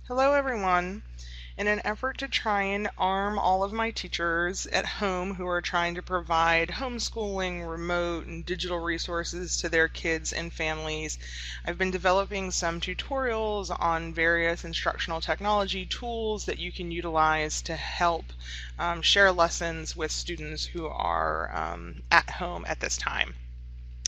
Hello everyone. In an effort to try and arm all of my teachers at home who are trying to provide homeschooling, remote, and digital resources to their kids and families, I've been developing some tutorials on various instructional technology tools that you can utilize to help share lessons with students who are at home at this time.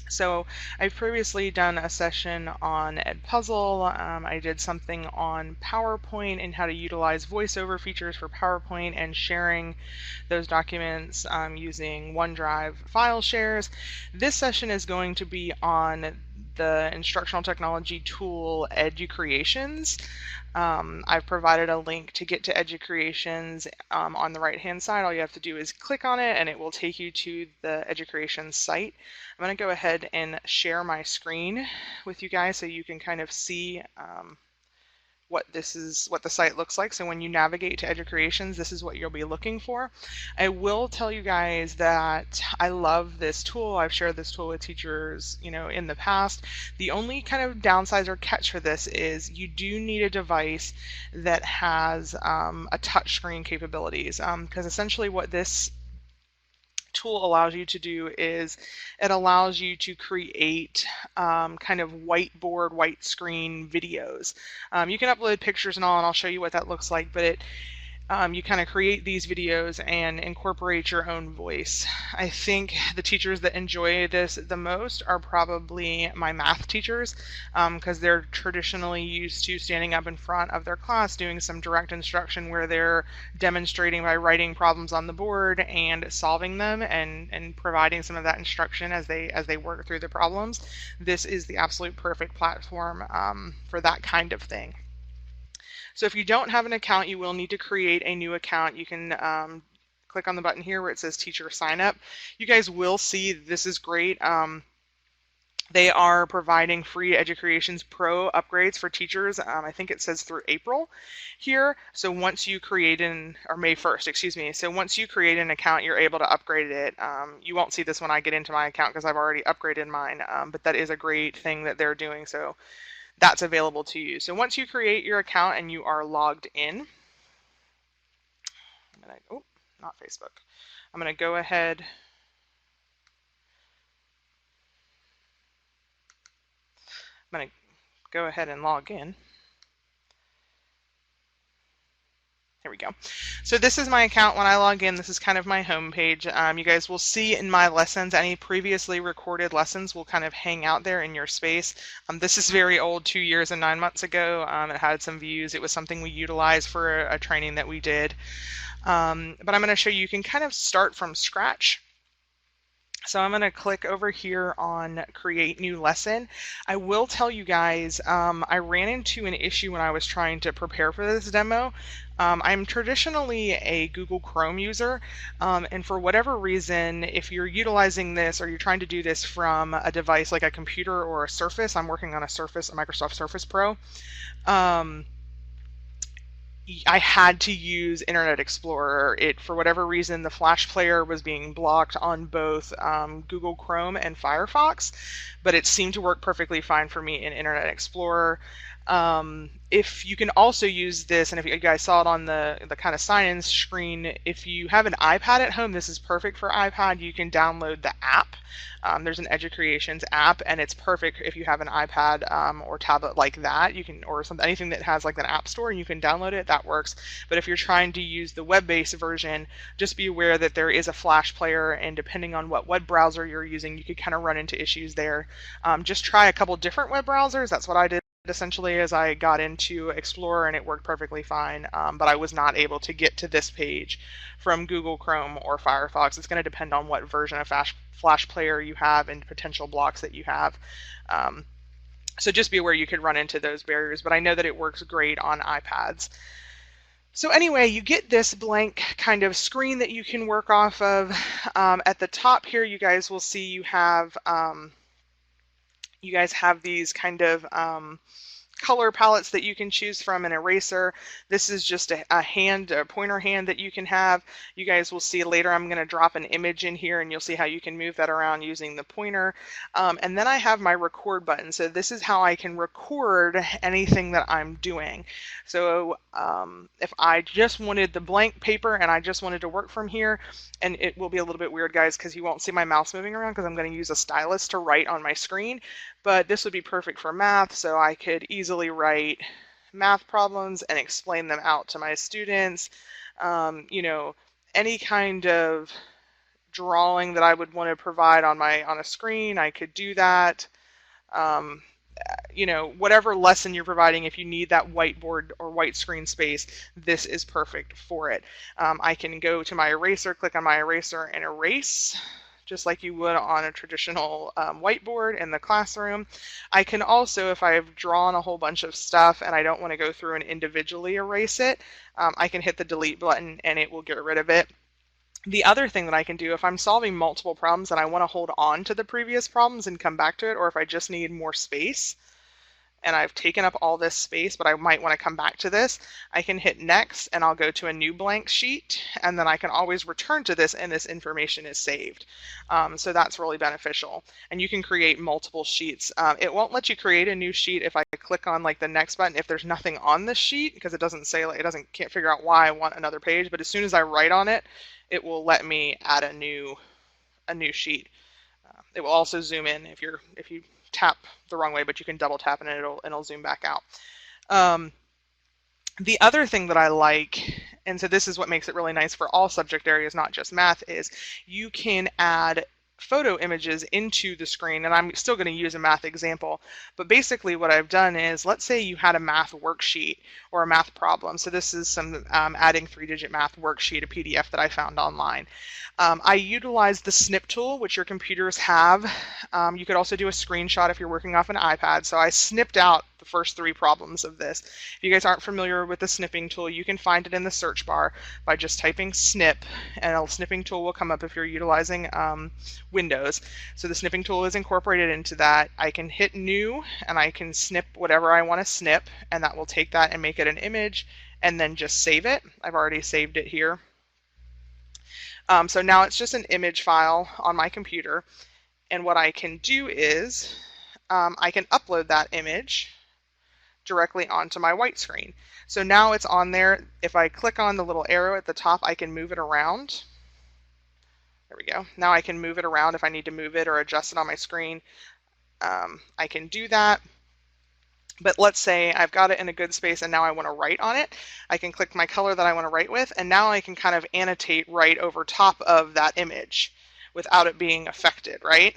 So I've previously done a session on Edpuzzle. I did something on PowerPoint and how to utilize voiceover features for PowerPoint and sharing those documents using OneDrive file shares. This session is going to be on the instructional technology tool Educreations. I've provided a link to get to Educreations on the right hand side. All you have to do is click on it and it will take you to the Educreations site. I'm going to go ahead and share my screen with you guys so you can kind of see what the site looks like. So when you navigate to Educreations, this is what you'll be looking for. I will tell you guys that I love this tool. I've shared this tool with teachers, in the past. The only kind of downside or catch for this is you do need a device that has a touch screen capabilities, because essentially what this tool allows you to do is it allows you to create kind of whiteboard, white screen videos. You can upload pictures and all, and I'll show you what that looks like, but you kind of create these videos and incorporate your own voice. I think the teachers that enjoy this the most are probably my math teachers, because they're traditionally used to standing up in front of their class doing some direct instruction where they're demonstrating by writing problems on the board and solving them and providing some of that instruction as they work through the problems. This is the absolute perfect platform for that kind of thing. So if you don't have an account, you will need to create a new account. You can click on the button here where it says teacher sign up. You guys will see this is great. They are providing free Educreations Pro upgrades for teachers. I think it says through April here. So once you create or May 1st, excuse me. So once you create an account, you're able to upgrade it. You won't see this when I get into my account because I've already upgraded mine, but that is a great thing that they're doing. So that's available to you. So once you create your account and you are logged in, not Facebook. I'm going to go ahead. I'm going to go ahead and log in. There we go. So this is my account when I log in. This is kind of my home page. You guys will see in my lessons, any previously recorded lessons will kind of hang out there in your space. This is very old, 2 years and 9 months ago. It had some views. It was something we utilized for a training that we did. But I'm going to show you can kind of start from scratch. So I'm going to click over here on create new lesson. I will tell you guys, I ran into an issue when I was trying to prepare for this demo. I'm traditionally a Google Chrome user, and for whatever reason, if you're utilizing this or you're trying to do this from a device like a computer or a Surface, I'm working on a Microsoft Surface Pro, I had to use Internet Explorer. For whatever reason, the Flash player was being blocked on both Google Chrome and Firefox, but it seemed to work perfectly fine for me in Internet Explorer. If you can also use this, and if you guys saw it on the kind of sign-in screen, if you have an iPad at home, this is perfect for iPad. You can download the app. There's an Educreations app, and it's perfect if you have an iPad or tablet like that. You can, or anything that has like an app store, and you can download it. That works. But if you're trying to use the web-based version, just be aware that there is a Flash player, and depending on what web browser you're using, you could kind of run into issues there. Just try a couple different web browsers. That's what I did essentially as I got into Explorer, and it worked perfectly fine, but I was not able to get to this page from Google Chrome or Firefox. It's going to depend on what version of Flash player you have and potential blocks that you have. So just be aware you could run into those barriers, but I know that it works great on iPads. So anyway, you get this blank kind of screen that you can work off of. At the top here, you guys will see you guys have these kind of color palettes that you can choose from, an eraser. This is just a pointer hand that you can have. You guys will see later I'm going to drop an image in here and you'll see how you can move that around using the pointer. And then I have my record button. So this is how I can record anything that I'm doing. So if I just wanted the blank paper and I just wanted to work from here, and it will be a little bit weird, guys, because you won't see my mouse moving around because I'm going to use a stylus to write on my screen, but this would be perfect for math, so I could easily write math problems and explain them out to my students. You know, any kind of drawing that I would want to provide on a screen, I could do that. You know, whatever lesson you're providing, if you need that whiteboard or white screen space, this is perfect for it. I can go to my eraser, click on my eraser and erase, just like you would on a traditional whiteboard in the classroom. I can also, if I've drawn a whole bunch of stuff and I don't want to go through and individually erase it, I can hit the delete button and it will get rid of it. The other thing that I can do, if I'm solving multiple problems and I want to hold on to the previous problems and come back to it, or if I just need more space and I've taken up all this space, but I might want to come back to this, I can hit next and I'll go to a new blank sheet, and then I can always return to this and this information is saved. So that's really beneficial. And you can create multiple sheets. It won't let you create a new sheet if I click on like the next button if there's nothing on the sheet, because it doesn't say, like, can't figure out why I want another page, but as soon as I write on it, it will let me add a new sheet. It will also zoom in if you tap the wrong way, but you can double tap and it'll zoom back out. The other thing that I like, and so this is what makes it really nice for all subject areas, not just math, is you can add photo images into the screen, and I'm still going to use a math example, but basically what I've done is, let's say you had a math worksheet or a math problem. So this is some adding 3-digit math worksheet, a PDF that I found online. I utilized the snip tool, which your computers have. You could also do a screenshot if you're working off an iPad. So I snipped out the first 3 problems of this. If you guys aren't familiar with the snipping tool, you can find it in the search bar by just typing snip, and a snipping tool will come up if you're utilizing Windows. So the snipping tool is incorporated into that. I can hit new and I can snip whatever I want to snip, and that will take that and make it an image and then just save it. I've already saved it here. So now it's just an image file on my computer, and what I can do is I can upload that image directly onto my white screen. So now it's on there. If I click on the little arrow at the top, I can move it around. There we go. Now I can move it around if I need to move it or adjust it on my screen. I can do that. But let's say I've got it in a good space and now I want to write on it. I can click my color that I want to write with, and now I can kind of annotate right over top of that image without it being affected, right?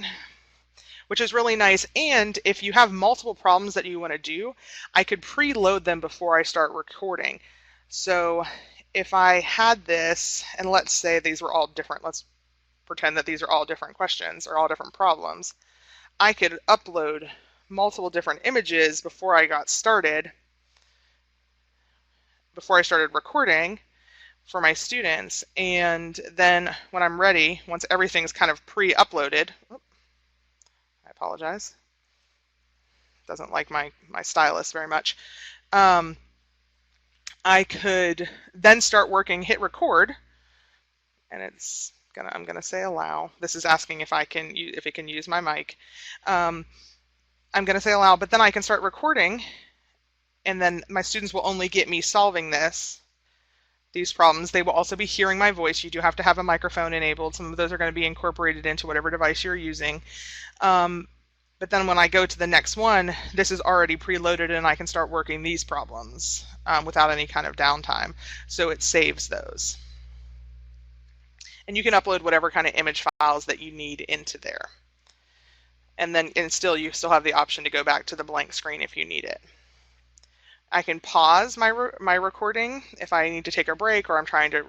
Which is really nice. And if you have multiple problems that you want to do, I could preload them before I start recording. So if I had this, and let's say these were all different, let's pretend that these are all different questions or all different problems, I could upload multiple different images before I got started, before I started recording for my students, and then when I'm ready, once everything's kind of pre-uploaded, I apologize, doesn't like my stylus very much, I could then start working, hit record, and I'm gonna say allow. This is asking if it can use my mic. I'm going to say allow, but then I can start recording, and then my students will only get me solving these problems. They will also be hearing my voice. You do have to have a microphone enabled. Some of those are going to be incorporated into whatever device you're using. But then when I go to the next one, this is already preloaded and I can start working these problems without any kind of downtime. So it saves those. And you can upload whatever kind of image files that you need into there. And then you still have the option to go back to the blank screen if you need it. I can pause my recording if I need to take a break or I'm trying to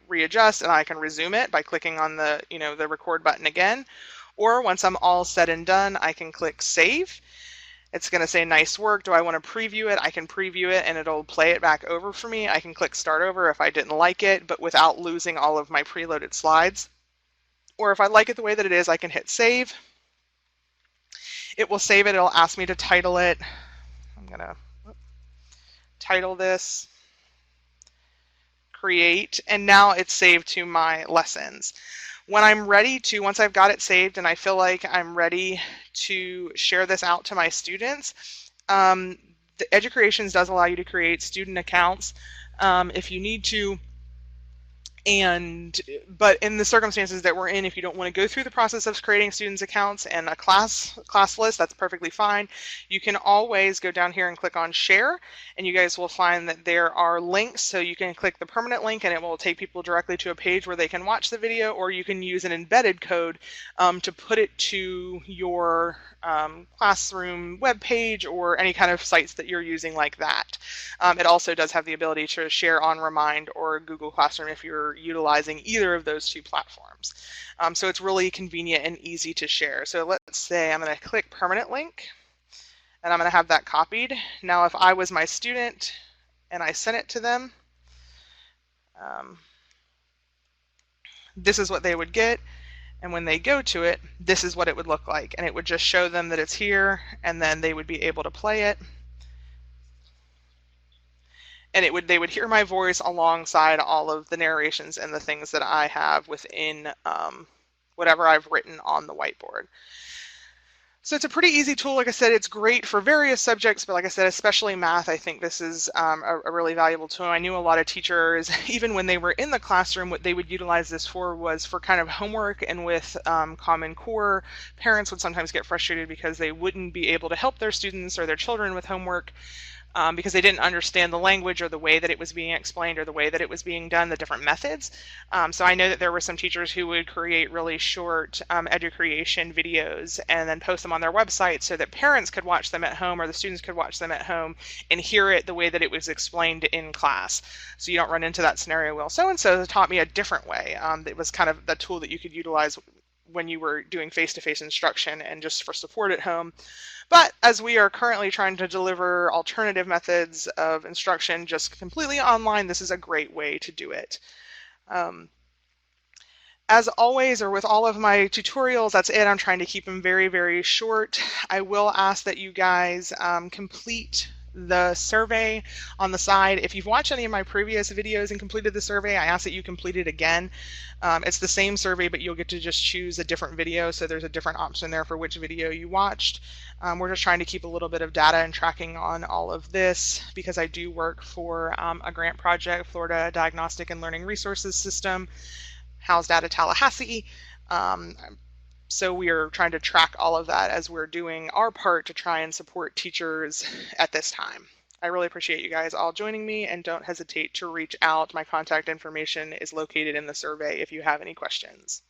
readjust, and I can resume it by clicking on the the record button again. Or once I'm all said and done, I can click save. It's going to say nice work. Do I want to preview it? I can preview it and it'll play it back over for me. I can click start over if I didn't like it, but without losing all of my preloaded slides. Or if I like it the way that it is, I can hit save. It will save it. It'll ask me to title it. I'm gonna title this create, and now it's saved to my lessons. When I'm ready to, once I've got it saved and I feel like I'm ready to share this out to my students, the Educreations does allow you to create student accounts if you need to. But in the circumstances that we're in, if you don't want to go through the process of creating students accounts and a class list, that's perfectly fine. You can always go down here and click on share, and you guys will find that there are links. So you can click the permanent link and it will take people directly to a page where they can watch the video, or you can use an embedded code to put it to your classroom web page or any kind of sites that you're using like that. It also does have the ability to share on Remind or Google Classroom if you're utilizing either of those two platforms. So it's really convenient and easy to share. So let's say I'm going to click permanent link and I'm going to have that copied. Now if I was my student and I sent it to them, this is what they would get. And when they go to it, this is what it would look like. And it would just show them that it's here, and then they would be able to play it. And they would hear my voice alongside all of the narrations and the things that I have within whatever I've written on the whiteboard. So it's a pretty easy tool. Like I said, it's great for various subjects, but like I said, especially math, I think this is a really valuable tool. I knew a lot of teachers, even when they were in the classroom, what they would utilize this for was for kind of homework, and with Common Core, parents would sometimes get frustrated because they wouldn't be able to help their students or their children with homework. Because they didn't understand the language or the way that it was being explained or the way that it was being done, the different methods. So I know that there were some teachers who would create really short Educreation videos and then post them on their website so that parents could watch them at home or the students could watch them at home and hear it the way that it was explained in class. So you don't run into that scenario, well, so-and-so taught me a different way. It was kind of the tool that you could utilize when you were doing face-to-face instruction and just for support at home. But as we are currently trying to deliver alternative methods of instruction just completely online, this is a great way to do it. As always, or with all of my tutorials, that's it. I'm trying to keep them very, very short. I will ask that you guys complete the survey on the side. If you've watched any of my previous videos and completed the survey, I ask that you complete it again. It's the same survey, but you'll get to just choose a different video, so there's a different option there for which video you watched. We're just trying to keep a little bit of data and tracking on all of this because I do work for a grant project, Florida Diagnostic and Learning Resources System, housed out of Tallahassee. So we are trying to track all of that as we're doing our part to try and support teachers at this time. I really appreciate you guys all joining me, and don't hesitate to reach out. My contact information is located in the survey if you have any questions.